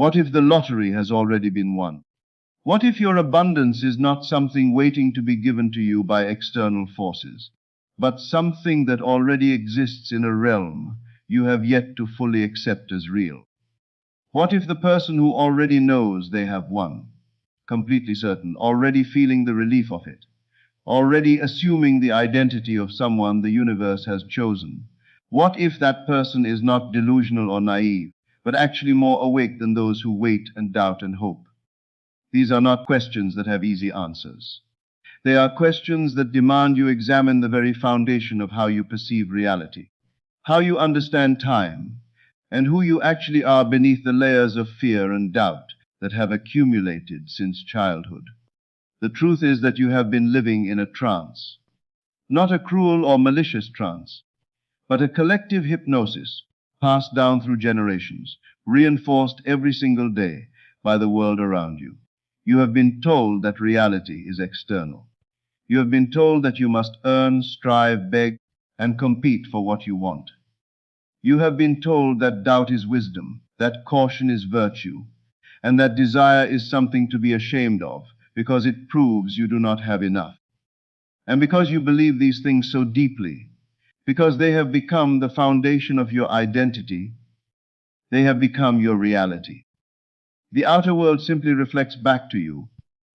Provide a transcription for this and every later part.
What if the lottery has already been won? What if your abundance is not something waiting to be given to you by external forces, but something that already exists in a realm you have yet to fully accept as real? What if the person who already knows they have won, completely certain, already feeling the relief of it, already assuming the identity of someone the universe has chosen, what if that person is not delusional or naive, but actually more awake than those who wait and doubt and hope? These are not questions that have easy answers. They are questions that demand you examine the very foundation of how you perceive reality, how you understand time, and who you actually are beneath the layers of fear and doubt that have accumulated since childhood. The truth is that you have been living in a trance, not a cruel or malicious trance, but a collective hypnosis passed down through generations, reinforced every single day by the world around you. You have been told that reality is external. You have been told that you must earn, strive, beg, and compete for what you want. You have been told that doubt is wisdom, that caution is virtue, and that desire is something to be ashamed of because it proves you do not have enough. And because you believe these things so deeply, because they have become the foundation of your identity, they have become your reality. The outer world simply reflects back to you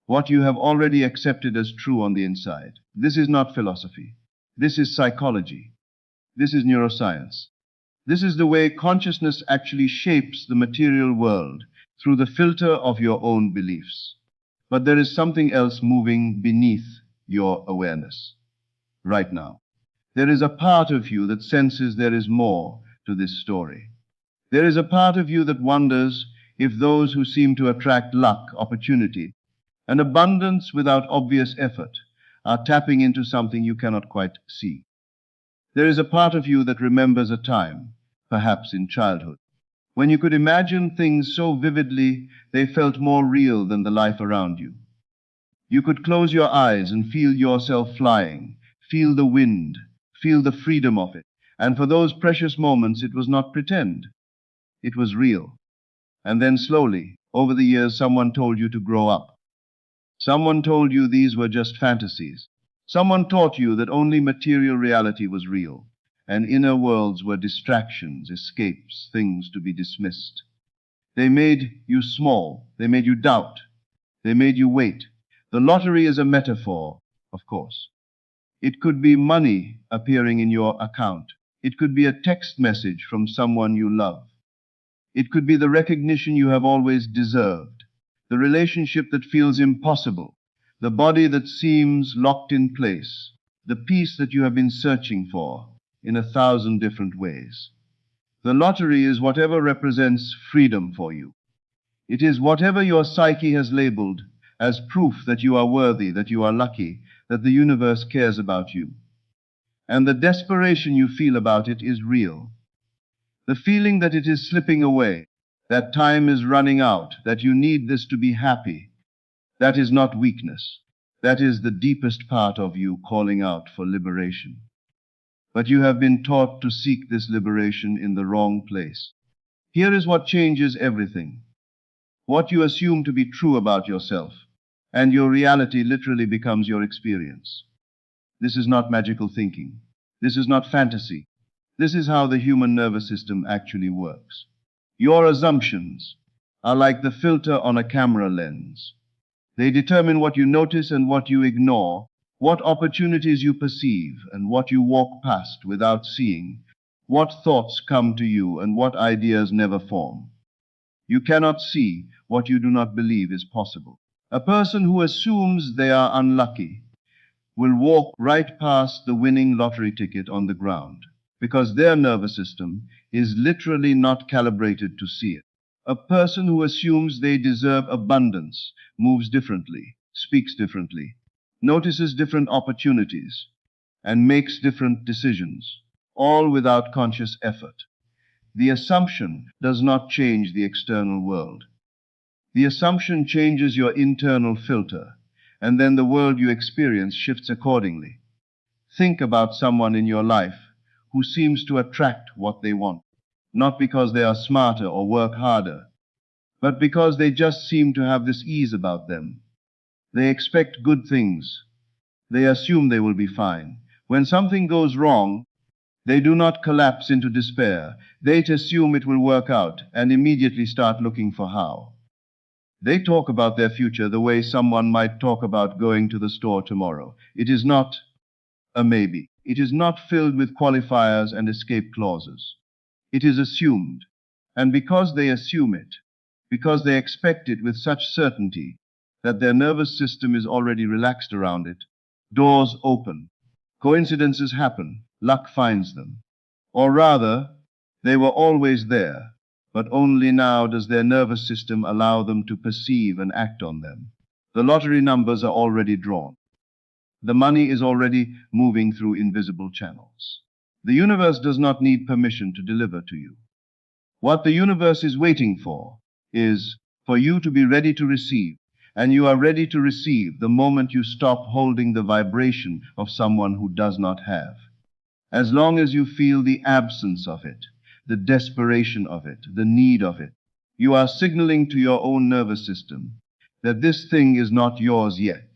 what you have already accepted as true on the inside. This is not philosophy. This is psychology. This is neuroscience. This is the way consciousness actually shapes the material world through the filter of your own beliefs. But there is something else moving beneath your awareness right now. There is a part of you that senses there is more to this story. There is a part of you that wonders if those who seem to attract luck, opportunity, and abundance without obvious effort are tapping into something you cannot quite see. There is a part of you that remembers a time, perhaps in childhood, when you could imagine things so vividly they felt more real than the life around you. You could close your eyes and feel yourself flying, feel the wind, feel the freedom of it. And for those precious moments, it was not pretend. It was real. And then slowly, over the years, someone told you to grow up. Someone told you these were just fantasies. Someone taught you that only material reality was real, and inner worlds were distractions, escapes, things to be dismissed. They made you small. They made you doubt. They made you wait. The lottery is a metaphor, of course. It could be money appearing in your account. It could be a text message from someone you love. It could be the recognition you have always deserved, the relationship that feels impossible, the body that seems locked in place, the peace that you have been searching for in 1,000 different ways. The lottery is whatever represents freedom for you. It is whatever your psyche has labeled as proof that you are worthy, that you are lucky, that the universe cares about you. And the desperation you feel about it is real. The feeling that it is slipping away, that time is running out, that you need this to be happy, that is not weakness. That is the deepest part of you calling out for liberation. But you have been taught to seek this liberation in the wrong place. Here is what changes everything. What you assume to be true about yourself, and your reality literally becomes your experience. This is not magical thinking. This is not fantasy. This is how the human nervous system actually works. Your assumptions are like the filter on a camera lens. They determine what you notice and what you ignore, what opportunities you perceive and what you walk past without seeing, what thoughts come to you and what ideas never form. You cannot see what you do not believe is possible. A person who assumes they are unlucky will walk right past the winning lottery ticket on the ground, because their nervous system is literally not calibrated to see it. A person who assumes they deserve abundance moves differently, speaks differently, notices different opportunities, and makes different decisions, all without conscious effort. The assumption does not change the external world. The assumption changes your internal filter, and then the world you experience shifts accordingly. Think about someone in your life who seems to attract what they want, not because they are smarter or work harder, but because they just seem to have this ease about them. They expect good things. They assume they will be fine. When something goes wrong, they do not collapse into despair. They assume it will work out and immediately start looking for how. They talk about their future the way someone might talk about going to the store tomorrow. It is not a maybe. It is not filled with qualifiers and escape clauses. It is assumed. And because they assume it, because they expect it with such certainty that their nervous system is already relaxed around it, doors open, coincidences happen, luck finds them. Or rather, they were always there, but only now does their nervous system allow them to perceive and act on them. The lottery numbers are already drawn. The money is already moving through invisible channels. The universe does not need permission to deliver to you. What the universe is waiting for is for you to be ready to receive, and you are ready to receive the moment you stop holding the vibration of someone who does not have. As long as you feel the absence of it, the desperation of it, the need of it, you are signaling to your own nervous system that this thing is not yours yet.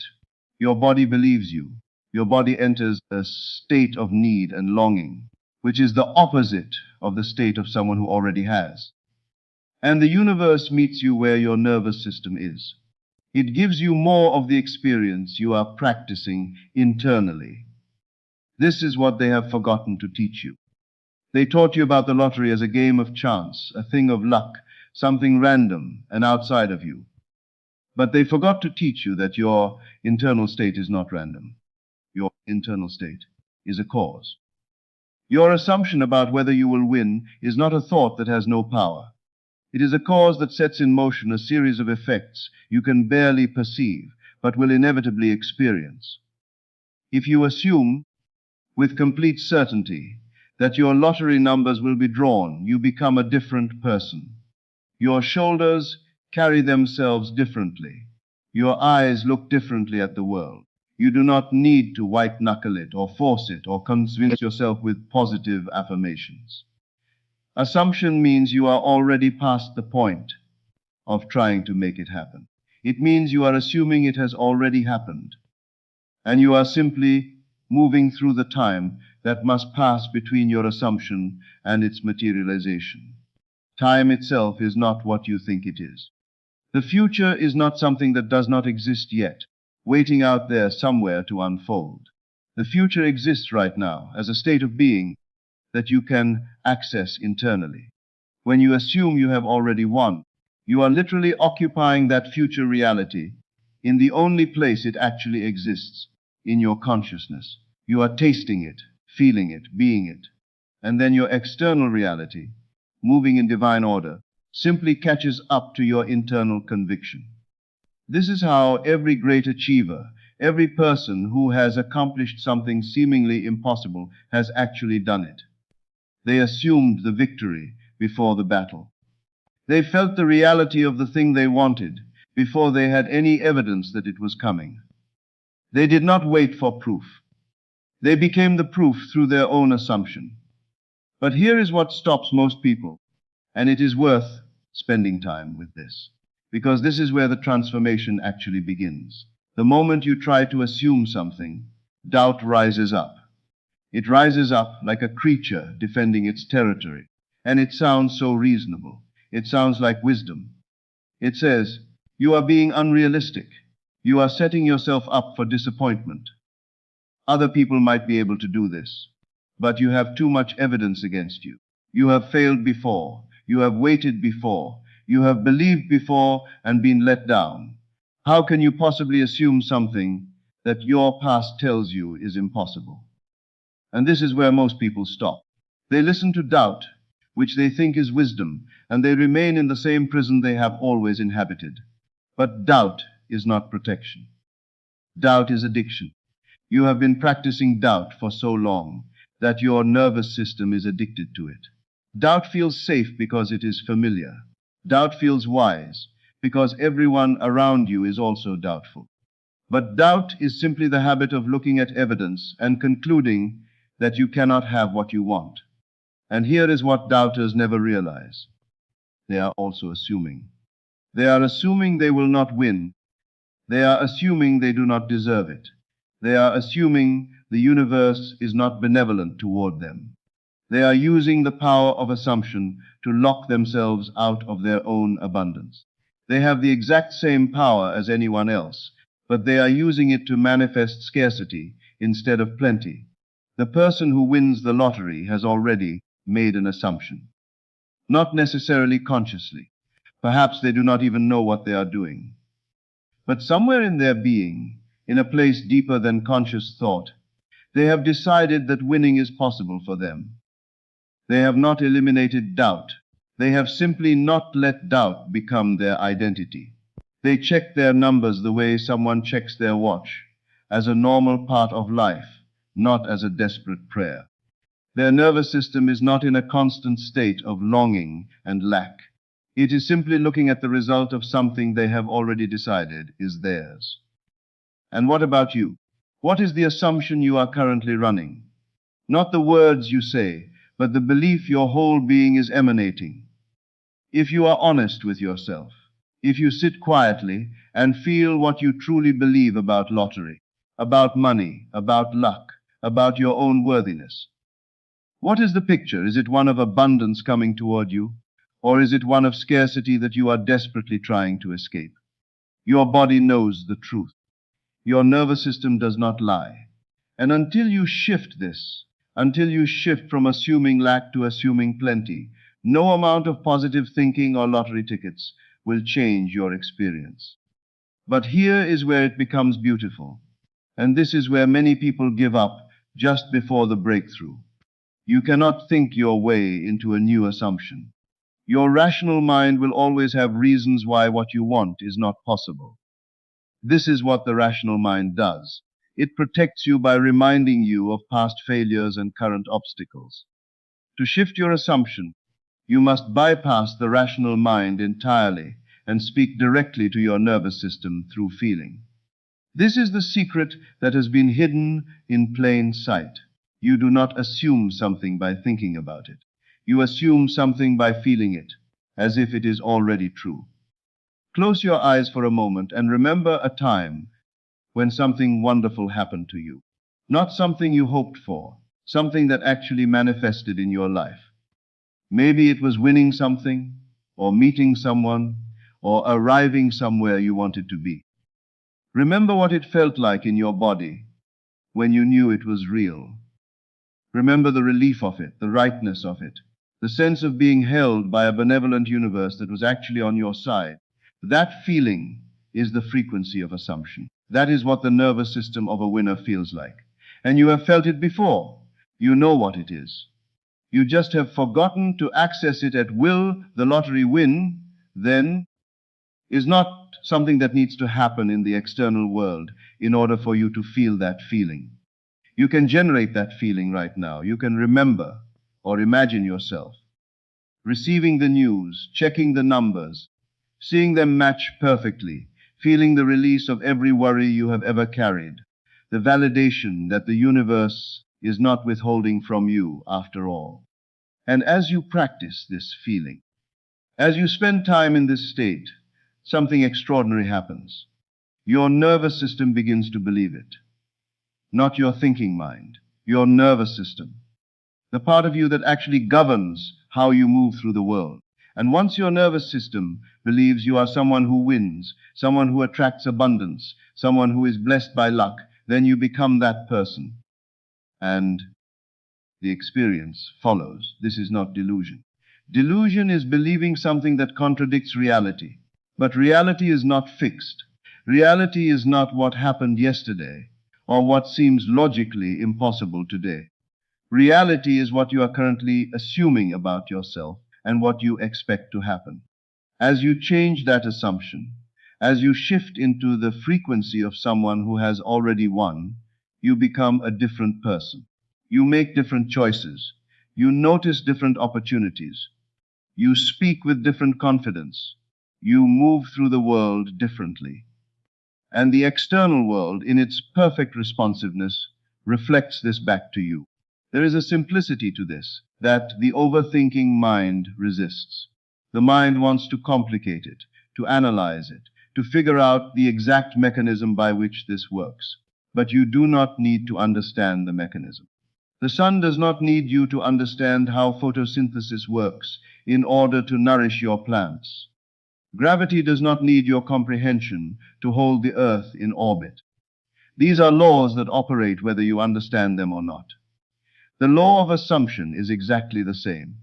Your body believes you. Your body enters a state of need and longing, which is the opposite of the state of someone who already has. And the universe meets you where your nervous system is. It gives you more of the experience you are practicing internally. This is what they have forgotten to teach you. They taught you about the lottery as a game of chance, a thing of luck, something random and outside of you. But they forgot to teach you that your internal state is not random. Your internal state is a cause. Your assumption about whether you will win is not a thought that has no power. It is a cause that sets in motion a series of effects you can barely perceive, but will inevitably experience. If you assume, with complete certainty, that your lottery numbers will be drawn, you become a different person. Your shoulders carry themselves differently. Your eyes look differently at the world. You do not need to white-knuckle it or force it or convince yourself with positive affirmations. Assumption means you are already past the point of trying to make it happen. It means you are assuming it has already happened, and you are simply moving through the time that must pass between your assumption and its materialization. Time itself is not what you think it is. The future is not something that does not exist yet, waiting out there somewhere to unfold. The future exists right now as a state of being that you can access internally. When you assume you have already won, you are literally occupying that future reality in the only place it actually exists, in your consciousness. You are tasting it, feeling it, being it. And then your external reality, moving in divine order, simply catches up to your internal conviction. This is how every great achiever, every person who has accomplished something seemingly impossible, has actually done it. They assumed the victory before the battle. They felt the reality of the thing they wanted before they had any evidence that it was coming. They did not wait for proof. They became the proof through their own assumption. But here is what stops most people, and it is worth spending time with this, because this is where the transformation actually begins. The moment you try to assume something, doubt rises up. It rises up like a creature defending its territory, and it sounds so reasonable. It sounds like wisdom. It says, you are being unrealistic. You are setting yourself up for disappointment. Other people might be able to do this, but you have too much evidence against you. You have failed before. You have waited before. You have believed before and been let down. How can you possibly assume something that your past tells you is impossible? And this is where most people stop. They listen to doubt, which they think is wisdom, and they remain in the same prison they have always inhabited. But doubt is not protection. Doubt is addiction. You have been practicing doubt for so long that your nervous system is addicted to it. Doubt feels safe because it is familiar. Doubt feels wise because everyone around you is also doubtful. But doubt is simply the habit of looking at evidence and concluding that you cannot have what you want. And here is what doubters never realize. They are also assuming. They are assuming they will not win. They are assuming they do not deserve it. They are assuming the universe is not benevolent toward them. They are using the power of assumption to lock themselves out of their own abundance. They have the exact same power as anyone else, but they are using it to manifest scarcity instead of plenty. The person who wins the lottery has already made an assumption, not necessarily consciously. Perhaps they do not even know what they are doing. But somewhere in their being, in a place deeper than conscious thought, they have decided that winning is possible for them. They have not eliminated doubt. They have simply not let doubt become their identity. They check their numbers the way someone checks their watch, as a normal part of life, not as a desperate prayer. Their nervous system is not in a constant state of longing and lack. It is simply looking at the result of something they have already decided is theirs. And what about you? What is the assumption you are currently running? Not the words you say, but the belief your whole being is emanating. If you are honest with yourself, if you sit quietly and feel what you truly believe about lottery, about money, about luck, about your own worthiness, what is the picture? Is it one of abundance coming toward you? Or is it one of scarcity that you are desperately trying to escape? Your body knows the truth. Your nervous system does not lie. And until you shift this, until you shift from assuming lack to assuming plenty, no amount of positive thinking or lottery tickets will change your experience. But here is where it becomes beautiful. And this is where many people give up just before the breakthrough. You cannot think your way into a new assumption. Your rational mind will always have reasons why what you want is not possible. This is what the rational mind does. It protects you by reminding you of past failures and current obstacles. To shift your assumption, you must bypass the rational mind entirely and speak directly to your nervous system through feeling. This is the secret that has been hidden in plain sight. You do not assume something by thinking about it. You assume something by feeling it, as if it is already true. Close your eyes for a moment and remember a time when something wonderful happened to you. Not something you hoped for, something that actually manifested in your life. Maybe it was winning something, or meeting someone, or arriving somewhere you wanted to be. Remember what it felt like in your body when you knew it was real. Remember the relief of it, the rightness of it, the sense of being held by a benevolent universe that was actually on your side. That feeling is the frequency of assumption. That is what the nervous system of a winner feels like. And you have felt it before. You know what it is. You just have forgotten to access it at will. The lottery win, then, is not something that needs to happen in the external world in order for you to feel that feeling. You can generate that feeling right now. You can remember or imagine yourself receiving the news, checking the numbers, seeing them match perfectly, feeling the release of every worry you have ever carried, the validation that the universe is not withholding from you after all. And as you practice this feeling, as you spend time in this state, something extraordinary happens. Your nervous system begins to believe it. Not your thinking mind, your nervous system, the part of you that actually governs how you move through the world. And once your nervous system believes you are someone who wins, someone who attracts abundance, someone who is blessed by luck, then you become that person. And the experience follows. This is not delusion. Delusion is believing something that contradicts reality. But reality is not fixed. Reality is not what happened yesterday or what seems logically impossible today. Reality is what you are currently assuming about yourself and what you expect to happen. As you change that assumption, as you shift into the frequency of someone who has already won, you become a different person. You make different choices. You notice different opportunities. You speak with different confidence. You move through the world differently. And the external world, in its perfect responsiveness, reflects this back to you. There is a simplicity to this that the overthinking mind resists. The mind wants to complicate it, to analyze it, to figure out the exact mechanism by which this works. But you do not need to understand the mechanism. The sun does not need you to understand how photosynthesis works in order to nourish your plants. Gravity does not need your comprehension to hold the earth in orbit. These are laws that operate whether you understand them or not. The law of assumption is exactly the same.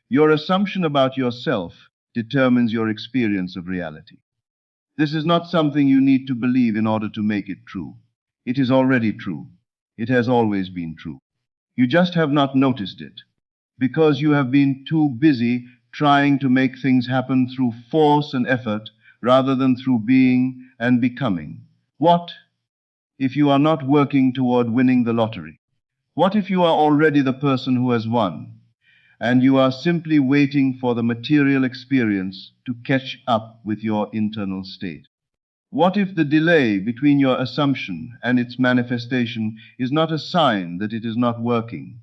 Your assumption about yourself determines your experience of reality. This is not something you need to believe in order to make it true. It is already true. It has always been true. You just have not noticed it, because you have been too busy trying to make things happen through force and effort rather than through being and becoming. What if you are not working toward winning the lottery? What if you are already the person who has won, and you are simply waiting for the material experience to catch up with your internal state? What if the delay between your assumption and its manifestation is not a sign that it is not working,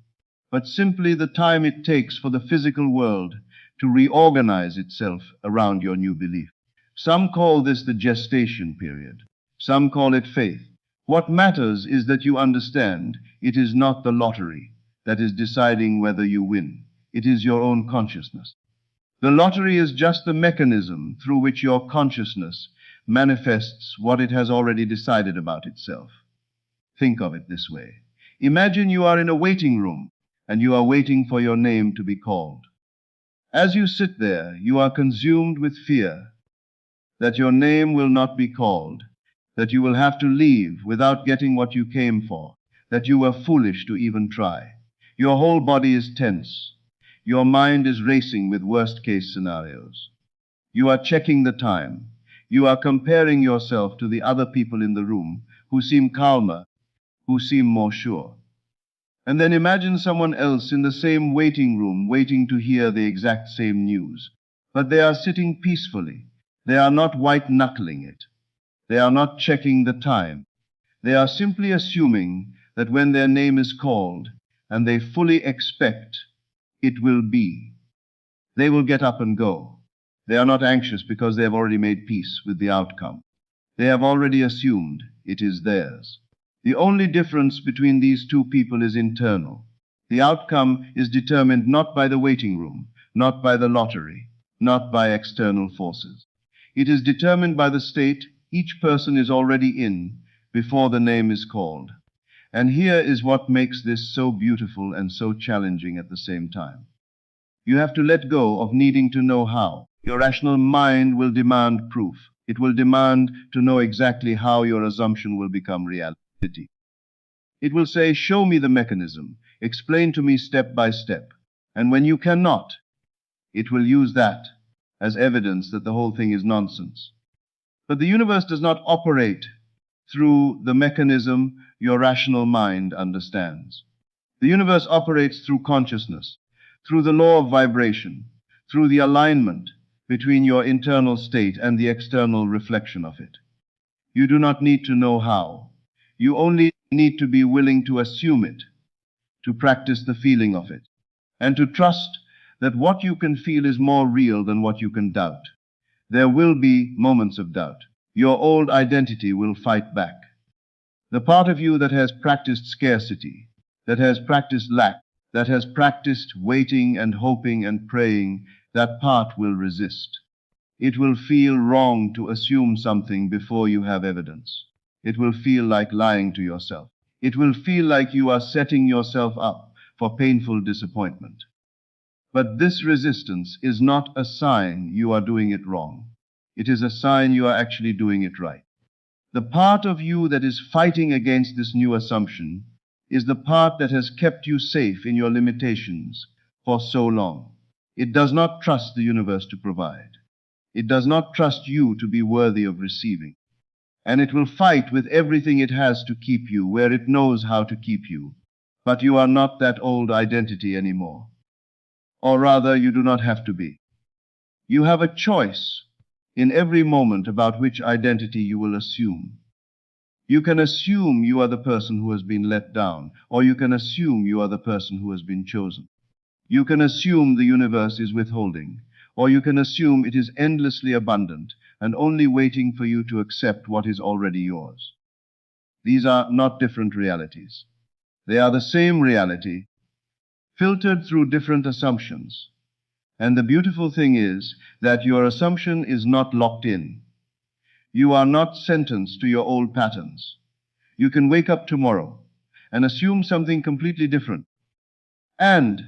but simply the time it takes for the physical world to reorganize itself around your new belief? Some call this the gestation period. Some call it faith. What matters is that you understand it is not the lottery that is deciding whether you win. It is your own consciousness. The lottery is just the mechanism through which your consciousness manifests what it has already decided about itself. Think of it this way. Imagine you are in a waiting room and you are waiting for your name to be called. As you sit there, you are consumed with fear that your name will not be called, that you will have to leave without getting what you came for, that you were foolish to even try. Your whole body is tense. Your mind is racing with worst-case scenarios. You are checking the time. You are comparing yourself to the other people in the room who seem calmer, who seem more sure. And then imagine someone else in the same waiting room waiting to hear the exact same news. But they are sitting peacefully. They are not white-knuckling it. They are not checking the time. They are simply assuming that when their name is called, and they fully expect it will be, they will get up and go. They are not anxious because they have already made peace with the outcome. They have already assumed it is theirs. The only difference between these two people is internal. The outcome is determined not by the waiting room, not by the lottery, not by external forces. It is determined by the state each person is already in before the name is called. And here is what makes this so beautiful and so challenging at the same time. You have to let go of needing to know how. Your rational mind will demand proof. It will demand to know exactly how your assumption will become reality. It will say, show me the mechanism, explain to me step by step. And when you cannot, it will use that as evidence that the whole thing is nonsense. But the universe does not operate through the mechanism your rational mind understands. The universe operates through consciousness, through the law of vibration, through the alignment between your internal state and the external reflection of it. You do not need to know how. You only need to be willing to assume it, to practice the feeling of it, and to trust that what you can feel is more real than what you can doubt. There will be moments of doubt. Your old identity will fight back. The part of you that has practiced scarcity, that has practiced lack, that has practiced waiting and hoping and praying, that part will resist. It will feel wrong to assume something before you have evidence. It will feel like lying to yourself. It will feel like you are setting yourself up for painful disappointment. But this resistance is not a sign you are doing it wrong. It is a sign you are actually doing it right. The part of you that is fighting against this new assumption is the part that has kept you safe in your limitations for so long. It does not trust the universe to provide. It does not trust you to be worthy of receiving. And it will fight with everything it has to keep you where it knows how to keep you. But you are not that old identity anymore. Or rather, you do not have to be. You have a choice in every moment about which identity you will assume. You can assume you are the person who has been let down, or you can assume you are the person who has been chosen. You can assume the universe is withholding, or you can assume it is endlessly abundant, and only waiting for you to accept what is already yours. These are not different realities. They are the same reality, filtered through different assumptions. And the beautiful thing is that your assumption is not locked in. You are not sentenced to your old patterns. You can wake up tomorrow and assume something completely different. And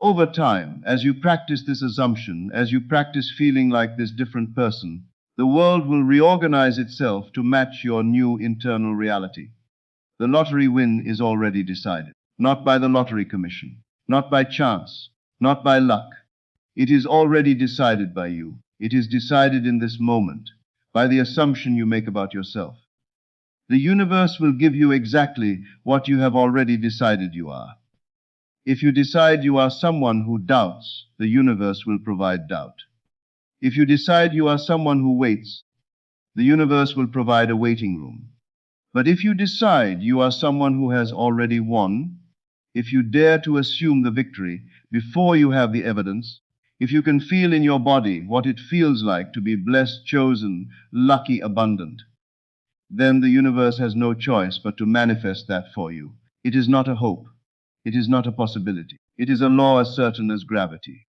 over time, as you practice this assumption, as you practice feeling like this different person, the world will reorganize itself to match your new internal reality. The lottery win is already decided, not by the lottery commission, not by chance, not by luck. It is already decided by you. It is decided in this moment by the assumption you make about yourself. The universe will give you exactly what you have already decided you are. If you decide you are someone who doubts, the universe will provide doubt. If you decide you are someone who waits, the universe will provide a waiting room. But if you decide you are someone who has already won, if you dare to assume the victory before you have the evidence, if you can feel in your body what it feels like to be blessed, chosen, lucky, abundant, then the universe has no choice but to manifest that for you. It is not a hope. It is not a possibility. It is a law as certain as gravity.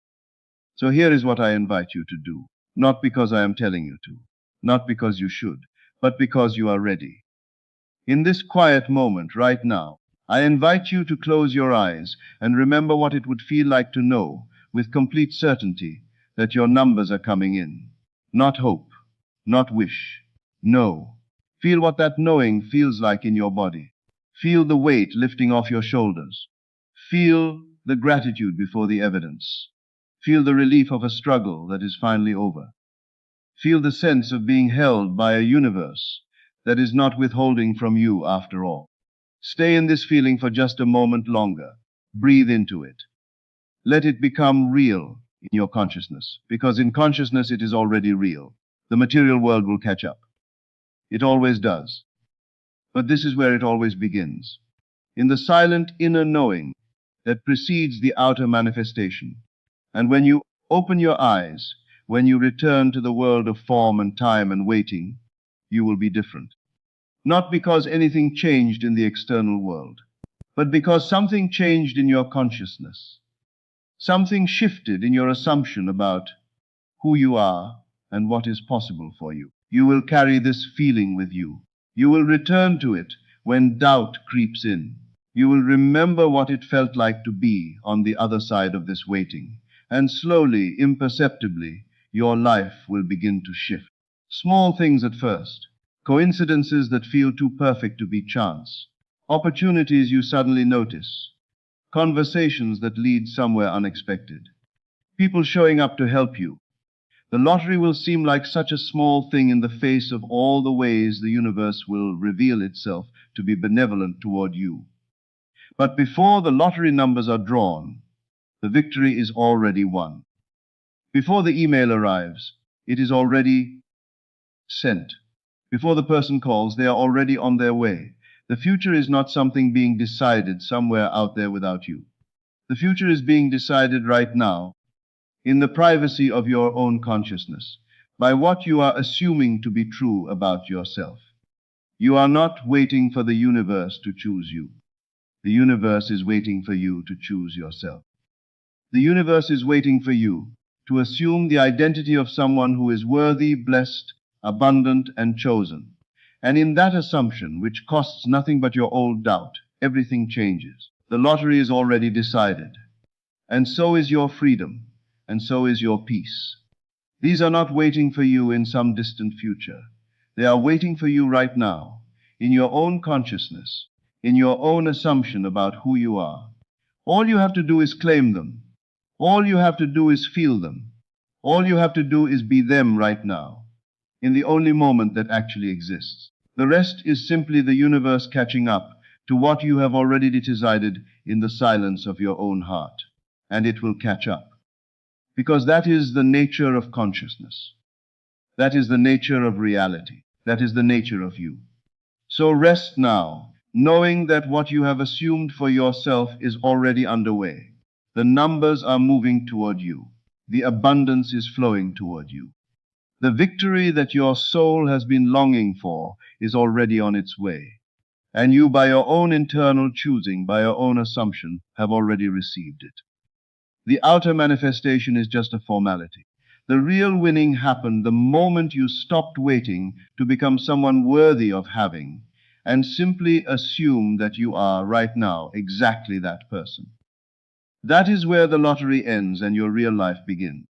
So here is what I invite you to do, not because I am telling you to, not because you should, but because you are ready. In this quiet moment right now, I invite you to close your eyes and remember what it would feel like to know, with complete certainty, that your numbers are coming in. Not hope, not wish. No. Feel what that knowing feels like in your body. Feel the weight lifting off your shoulders. Feel the gratitude before the evidence. Feel the relief of a struggle that is finally over. Feel the sense of being held by a universe that is not withholding from you after all. Stay in this feeling for just a moment longer. Breathe into it. Let it become real in your consciousness, because in consciousness it is already real. The material world will catch up. It always does. But this is where it always begins, in the silent inner knowing that precedes the outer manifestation. And when you open your eyes, when you return to the world of form and time and waiting, you will be different. Not because anything changed in the external world, but because something changed in your consciousness. Something shifted in your assumption about who you are and what is possible for you. You will carry this feeling with you. You will return to it when doubt creeps in. You will remember what it felt like to be on the other side of this waiting. And slowly, imperceptibly, your life will begin to shift. Small things at first. Coincidences that feel too perfect to be chance. Opportunities you suddenly notice. Conversations that lead somewhere unexpected. People showing up to help you. The lottery will seem like such a small thing in the face of all the ways the universe will reveal itself to be benevolent toward you. But before the lottery numbers are drawn, the victory is already won. Before the email arrives, it is already sent. Before the person calls, they are already on their way. The future is not something being decided somewhere out there without you. The future is being decided right now, in the privacy of your own consciousness, by what you are assuming to be true about yourself. You are not waiting for the universe to choose you. The universe is waiting for you to choose yourself. The universe is waiting for you to assume the identity of someone who is worthy, blessed, abundant, and chosen. And in that assumption, which costs nothing but your old doubt, everything changes. The lottery is already decided. And so is your freedom, and so is your peace. These are not waiting for you in some distant future. They are waiting for you right now, in your own consciousness, in your own assumption about who you are. All you have to do is claim them. All you have to do is feel them. All you have to do is be them right now, in the only moment that actually exists. The rest is simply the universe catching up to what you have already decided in the silence of your own heart. And it will catch up. Because that is the nature of consciousness. That is the nature of reality. That is the nature of you. So rest now, knowing that what you have assumed for yourself is already underway. The numbers are moving toward you. The abundance is flowing toward you. The victory that your soul has been longing for is already on its way, and you, by your own internal choosing, by your own assumption, have already received it. The outer manifestation is just a formality. The real winning happened the moment you stopped waiting to become someone worthy of having, and simply assume that you are, right now, exactly that person. That is where the lottery ends and your real life begins.